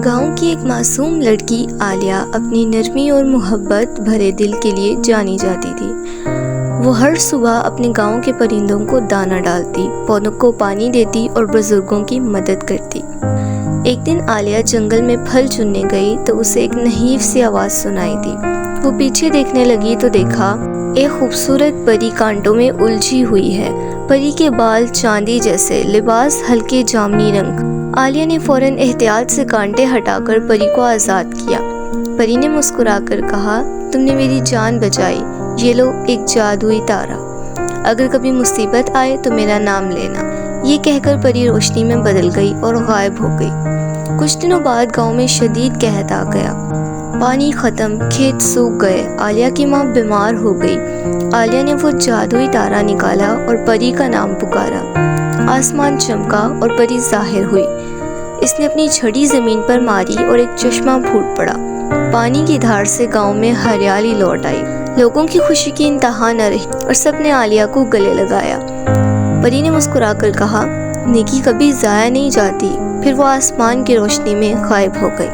گاؤں کی ایک معصوم لڑکی عالیہ اپنی نرمی اور محبت بھرے دل کے لیے جانی جاتی تھی۔ وہ ہر صبح اپنے گاؤں کے پرندوں کو دانہ ڈالتی، پودوں کو پانی دیتی اور بزرگوں کی مدد کرتی۔ ایک دن عالیہ جنگل میں پھل چننے گئی تو اسے ایک نحیف سی آواز سنائی دی۔ وہ پیچھے دیکھنے لگی تو دیکھا ایک خوبصورت پری کانٹوں میں الجھی ہوئی ہے۔ پری کے بال چاندی جیسے، لباس ہلکے جامنی رنگ۔ عالیہ نے فوراً احتیاط سے کانٹے ہٹا کر پری کو آزاد کیا۔ پری نے مسکرا کر کہا، تم نے میری جان بچائی، یہ لو ایک جادوئی تارا، اگر کبھی مصیبت آئے تو میرا نام لینا۔ یہ کہہ کر پری روشنی میں بدل گئی اور غائب ہو گئی۔ کچھ دنوں بعد گاؤں میں شدید قحط آ گیا۔ پانی ختم، کھیت سوکھ گئے، عالیہ کی ماں بیمار ہو گئی۔ عالیہ نے وہ جادوئی تارا نکالا اور پری کا نام پکارا۔ آسمان چمکا اور پری ظاہر ہوئی۔ اس نے اپنی چھڑی زمین پر ماری اور ایک چشمہ پھوٹ پڑا۔ پانی کی دھار سے گاؤں میں ہریالی لوٹ آئی۔ لوگوں کی خوشی کی انتہا نہ رہی اور سب نے عالیہ کو گلے لگایا۔ پری نے مسکرا کر کہا، نیکی کبھی ضائع نہیں جاتی، پھر وہ آسمان کی روشنی میں غائب ہو گئی۔